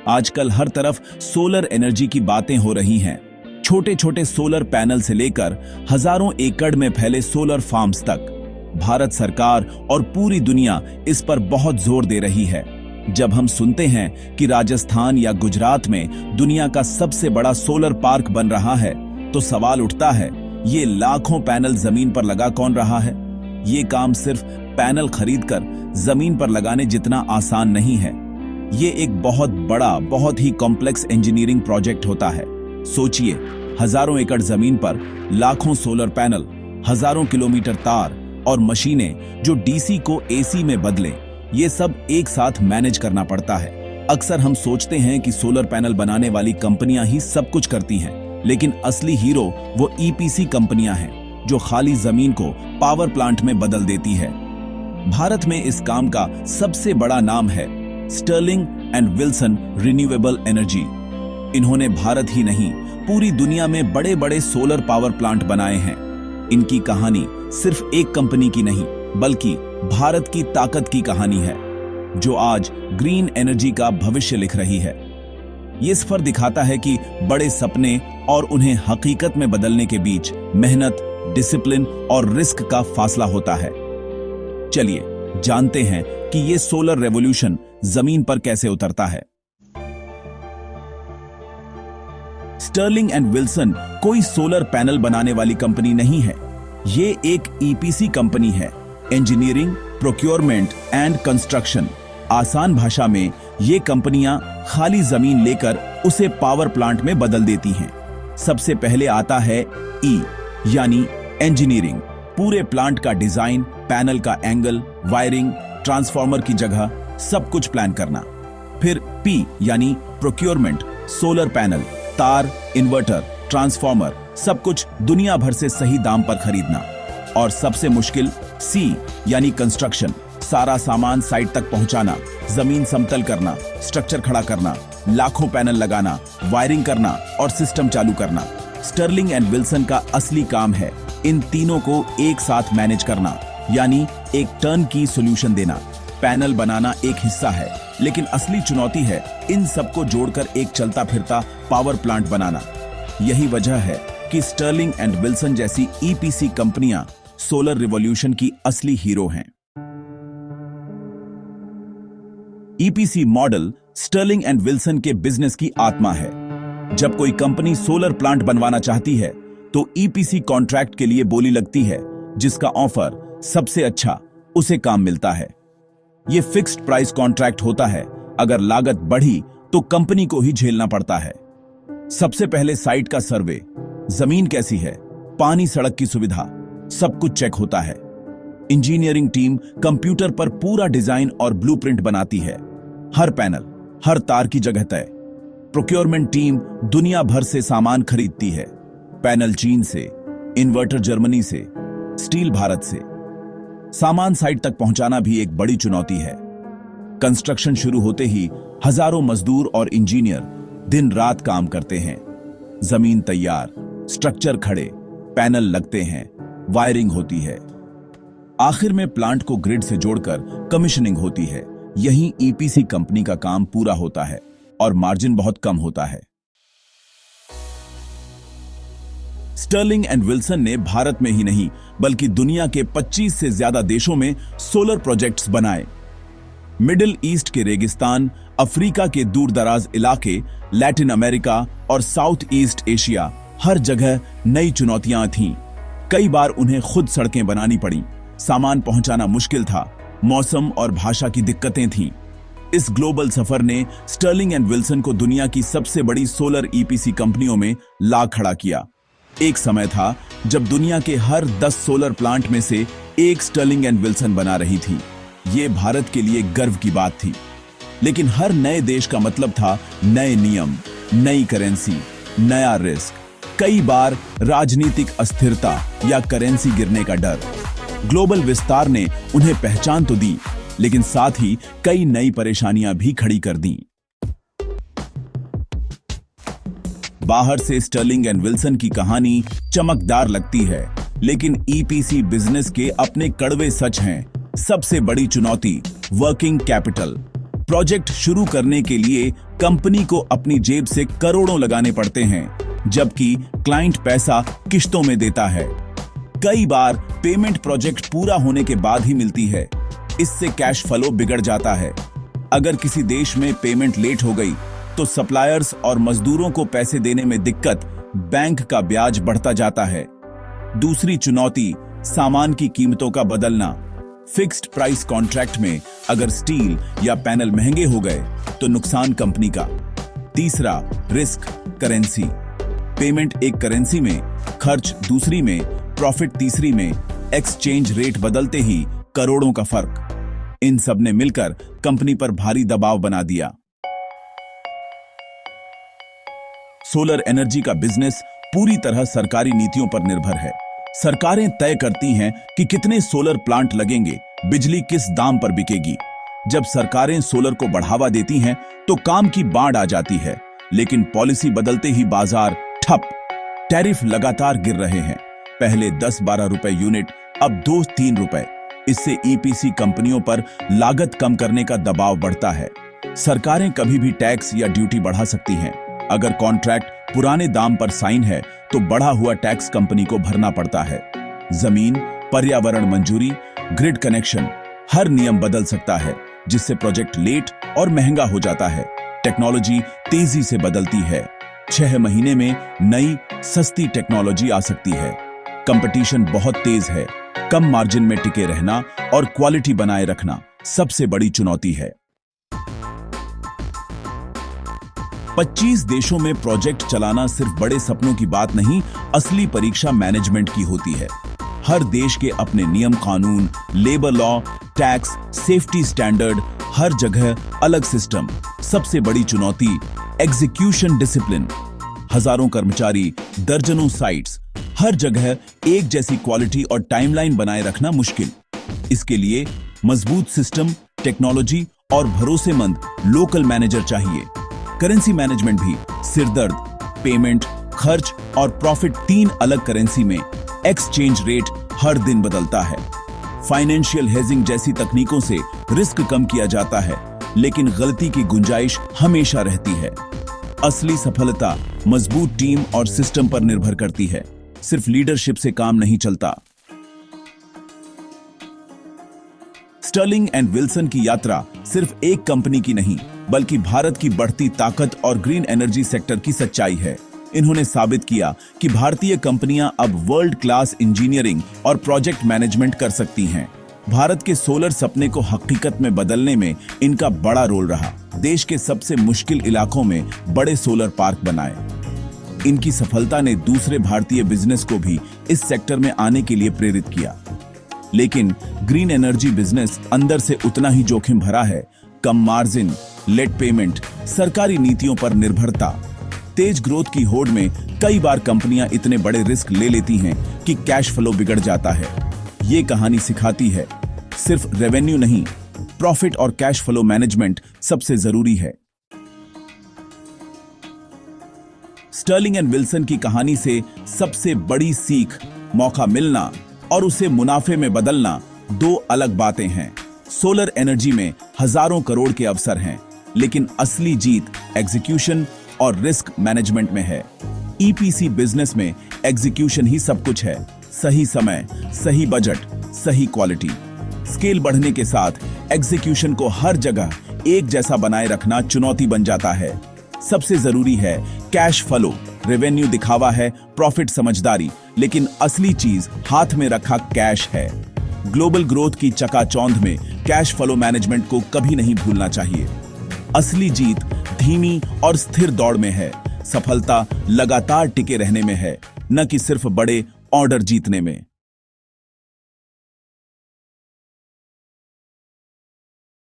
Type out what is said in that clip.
आजकल हर तरफ solar energy की बातें हो रही हैं। छोटे छोटे सोलर पैनल से लेकर हजारों एकड़ में फैले सोलर फार्म्स तक भारत सरकार और पूरी दुनिया इस पर बहुत जोर दे रही है। जब हम सुनते हैं कि राजस्थान या गुजरात में दुनिया का सबसे बड़ा सोलर पार्क बन रहा है, तो सवाल उठता है, ये लाखों पैनल जमीन पर लगा कौन रहा है? ये काम सिर्फ पैनल खरीदकर जमीन पर लगाने जितना आसान नहीं है। ये एक बहुत बड़ा, बहुत ही कॉम्प्लेक्स इंजीनियरिंग प्रोजेक्ट होता है। सोचिए, हजारों एकड़ जमीन पर लाखों सोलर पैनल, हजारों किलोमीटर तार और मशीनें जो डीसी को एसी में बदले, ये सब एक साथ मैनेज करना पड़ता है। अक्सर हम सोचते हैं कि सोलर पैनल बनाने वाली कंपनियां ही सब कुछ करती हैं, लेकिन असली हीरो वो ईपीसी कंपनियां हैं जो खाली जमीन को पावर प्लांट में बदल देती है। भारत में इस काम का सबसे बड़ा नाम है Sterling and Wilson renewable energy. इन्होंने भारत ही नहीं, पूरी दुनिया में बड़े बड़े सोलर पावर प्लांट बनाए हैं। इनकी कहानी सिर्फ एक कंपनी की नहीं, बल्कि भारत की ताकत की कहानी है, जो आज ग्रीन एनर्जी का भविष्य लिख रही है। ये सफर दिखाता है कि बड़े सपने और उन्हें हकीकत में बदलने के बीच मेहनत, डिसिप्लिन और रिस्क का फासला होता है। चलिए जानते हैं कि ये सोलर रेवोल्यूशन जमीन पर कैसे उतरता है। स्टर्लिंग एंड विल्सन कोई सोलर पैनल बनाने वाली कंपनी नहीं है। ये एक ईपीसी कंपनी है, इंजीनियरिंग, प्रोक्योरमेंट एंड कंस्ट्रक्शन। आसान भाषा में ये कंपनियां खाली जमीन लेकर उसे पावर प्लांट में बदल देती हैं। सबसे पहले आता है ई यानी इंजीनियरिंग। पूरे प्लांट का डिजाइन, पैनल का एंगल, वायरिंग, ट्रांसफार्मर की जगह, सब कुछ प्लान करना। फिर पी यानी प्रोक्योरमेंट। सोलर पैनल, तार, इन्वर्टर, ट्रांसफार्मर, सब कुछ दुनिया भर से सही दाम पर खरीदना। और सबसे मुश्किल सी यानी कंस्ट्रक्शन। सारा सामान साइट तक पहुंचाना, जमीन समतल करना, स्ट्रक्चर खड़ा करना, लाखों पैनल लगाना, वायरिंग करना और सिस्टम चालू करना। स्टर्लिंग एंड विल्सन का असली काम है इन तीनों को एक साथ मैनेज करना, यानी एक टर्न की सॉल्यूशन देना। पैनल बनाना एक हिस्सा है, लेकिन असली चुनौती है इन सबको जोड़कर एक चलता फिरता पावर प्लांट बनाना। यही वजह है कि स्टर्लिंग एंड विल्सन जैसी ईपीसी कंपनियां सोलर रिवॉल्यूशन की असली हीरो हैं। EPC model Sterling and Wilson के बिजनेस की आत्मा है। जब कोई कंपनी सोलर प्लांट बनवाना चाहती है, तो ईपीसी कॉन्ट्रैक्ट के लिए बोली लगती है, जिसका ऑफर सबसे अच्छा, उसे काम मिलता है। यह फिक्स्ड प्राइस कॉन्ट्रैक्ट होता है। अगर लागत बढ़ी तो कंपनी को ही झेलना पड़ता है। सबसे पहले साइट का सर्वे, जमीन कैसी है, पानी, सड़क की सुविधा, सब कुछ चेक होता है। इंजीनियरिंग टीम कंप्यूटर पर पूरा डिजाइन और ब्लूप्रिंट बनाती है। हर पैनल, हर तार की जगह तय। प्रोक्योरमेंट टीम दुनिया भर से सामान खरीदती है। पैनल चीन से, इन्वर्टर जर्मनी से, स्टील भारत से। सामान साइट तक पहुंचाना भी एक बड़ी चुनौती है। कंस्ट्रक्शन शुरू होते ही हजारों मजदूर और इंजीनियर दिन रात काम करते हैं। जमीन तैयार, स्ट्रक्चर खड़े, पैनल लगते हैं, वायरिंग होती है। आखिर में प्लांट को ग्रिड से जोड़कर कमीशनिंग होती है। यहीं ईपीसी कंपनी का काम पूरा होता है और मार्जिन बहुत कम होता है। स्टर्लिंग एंड विल्सन ने भारत में ही नहीं, बल्कि दुनिया के 25 से ज्यादा देशों में सोलर प्रोजेक्ट्स बनाए। मिडिल ईस्ट के रेगिस्तान, अफ्रीका के दूर दराज इलाके, लैटिन अमेरिका और साउथ ईस्ट एशिया, हर जगह नई चुनौतियां थीं। कई बार उन्हें खुद सड़कें बनानी पड़ी, सामान पहुंचाना मुश्किल था, मौसम और भाषा की दिक्कतें थीं। इस ग्लोबल सफर ने स्टर्लिंग एंड विल्सन को दुनिया की सबसे बड़ी सोलर ईपीसी कंपनियों में ला खड़ा किया। एक समय था जब दुनिया के हर 10 सोलर प्लांट में से एक स्टर्लिंग एंड विल्सन बना रही थी। ये भारत के लिए गर्व की बात थी। लेकिन हर नए देश का मतलब था नए नियम, नई करेंसी, नया रिस्क, कई बार राजनीतिक अस्थिरता या करेंसी गिरने का डर। ग्लोबल विस्तार ने उन्हें पहचान तो दी, लेकिन साथ ही कई नई परेशानियां भी खड़ी कर दी। बाहर से स्टर्लिंग एंड विल्सन की कहानी चमकदार लगती है, लेकिन ईपीसी बिजनेस के अपने कड़वे सच हैं। सबसे बड़ी चुनौती वर्किंग कैपिटल। प्रोजेक्ट शुरू करने के लिए कंपनी को अपनी जेब से करोड़ों लगाने पड़ते हैं, जबकि क्लाइंट पैसा किश्तों में देता है। कई बार पेमेंट प्रोजेक्ट पूरा होने के बाद ही मिलती है। इससे कैश फ्लो बिगड़ जाता है। अगर किसी देश में पेमेंट लेट हो गई तो सप्लायर्स और मजदूरों को पैसे देने में दिक्कत, बैंक का ब्याज बढ़ता जाता है। दूसरी चुनौती, सामान की कीमतों का बदलना। फिक्स्ड प्राइस कॉन्ट्रैक्ट में अगर स्टील या पैनल महंगे हो गए तो नुकसान कंपनी का। तीसरा, रिस्क, करेंसी। पेमेंट एक करेंसी में, खर्च दूसरी में, प्रॉफिट तीसरी में, एक्सचेंज रेट बदलते ही करोड़ों का फर्क। इन सब ने मिलकर कंपनी पर भारी दबाव बना दिया। सोलर एनर्जी का बिजनेस पूरी तरह सरकारी नीतियों पर निर्भर है। सरकारें तय करती हैं कि कितने सोलर प्लांट लगेंगे, बिजली किस दाम पर बिकेगी। जब सरकारें सोलर को बढ़ावा देती हैं तो काम की बाढ़ आ जाती है, लेकिन पॉलिसी बदलते ही बाजार ठप। टैरिफ लगातार गिर रहे हैं, पहले 10-12 रुपए यूनिट, अब 2-3 रुपए। इससे ईपीसी कंपनियों पर लागत कम करने का दबाव बढ़ता है। सरकारें कभी भी टैक्स या ड्यूटी बढ़ा सकती हैं। अगर कॉन्ट्रैक्ट पुराने दाम पर साइन है तो बढ़ा हुआ टैक्स कंपनी को भरना पड़ता है। जमीन, पर्यावरण मंजूरी, ग्रिड कनेक्शन, हर नियम बदल सकता है, जिससे प्रोजेक्ट लेट और महंगा हो जाता है। टेक्नोलॉजी तेजी से बदलती है। 6 महीने में नई सस्ती टेक्नोलॉजी आ सकती है। कंपटीशन बहुत तेज है। कम मार्जिन में टिके रहना और क्वालिटी बनाए रखना सबसे बड़ी चुनौती है। 25 देशों में प्रोजेक्ट चलाना सिर्फ बड़े सपनों की बात नहीं, असली परीक्षा मैनेजमेंट की होती है। हर देश के अपने नियम कानून, labour law, tax, safety standard, हर जगह अलग सिस्टम। सबसे बड़ी चुनौती, एग्जीक्यूशन डिसिप्लिन। हजारों कर्मचारी, दर्जनों साइट्स, हर जगह एक जैसी क्वालिटी और टाइमलाइन बनाए रखना मुश्किल। इसके लिए मजबूत सिस्टम, टेक्नोलॉजी और भरोसेमंद लोकल मैनेजर चाहिए। करेंसी मैनेजमेंट भी सिरदर्द। पेमेंट, खर्च और प्रॉफिट 3 अलग करेंसी में, एक्सचेंज रेट हर दिन बदलता है। फाइनेंशियल हेजिंग जैसी तकनीकों से रिस्क कम किया जाता है, लेकिन गलती की गुंजाइश हमेशा रहती है। असली सफलता मजबूत टीम और सिस्टम पर निर्भर करती है। सिर्फ लीडरशिप से काम नहीं चलता। स्टर्लिंग एंड विल्सन की यात्रा सिर्फ एक कंपनी की नहीं, बल्कि भारत की बढ़ती ताकत और ग्रीन एनर्जी सेक्टर की सच्चाई है। इन्होंने साबित किया कि भारतीय कंपनियां अब वर्ल्ड क्लास इंजीनियरिंग और प्रोजेक्ट मैनेजमेंट कर सकती हैं। भारत के सोलर सपने को हकीकत में बदलने में इनका बड़ा रोल रहा। देश के सबसे मुश्किल इलाकों में बड़े सोलर पार्क बनाए। इनकी सफलता ने दूसरे भारतीय बिजनेस को भी इस सेक्टर में आने के लिए प्रेरित किया। लेकिन ग्रीन एनर्जी बिजनेस अंदर से उतना ही जोखिम भरा है। कम मार्जिन, लेट पेमेंट, सरकारी नीतियों पर निर्भरता। तेज ग्रोथ की होड़ में कई बार कंपनियां इतने बड़े रिस्क ले लेती हैं कि कैश फ्लो बिगड़ जाता है। ये कहानी सिखाती है, सिर्फ रेवेन्यू नहीं, प्रॉफिट और कैश फ्लो मैनेजमेंट सबसे जरूरी है। स्टर्लिंग एंड विल्सन की कहानी से सबसे बड़ी सीख, मौका मिलना और उसे मुनाफे में बदलना 2 अलग बातें हैं। सोलर एनर्जी में हजारों करोड़ के अवसर हैं, लेकिन असली जीत एग्जीक्यूशन और रिस्क मैनेजमेंट में है। ईपीसी बिजनेस में एग्जीक्यूशन ही सब कुछ है। सही समय, सही बजट, सही क्वालिटी। स्केल बढ़ने के साथ एग्जीक्यूशन को हर जगह एक जैसा बनाए रखना चुनौती बन जाता है। सबसे जरूरी है कैश फ्लो। रेवेन्यू दिखावा है, प्रॉफिट समझदारी, लेकिन असली चीज हाथ में रखा कैश है। ग्लोबल ग्रोथ की चकाचौंध में कैश फ्लो मैनेजमेंट को कभी नहीं भूलना चाहिए। असली जीत धीमी और स्थिर दौड़ में है। सफलता लगातार टिके रहने में है, न कि सिर्फ बड़े ऑर्डर जीतने में।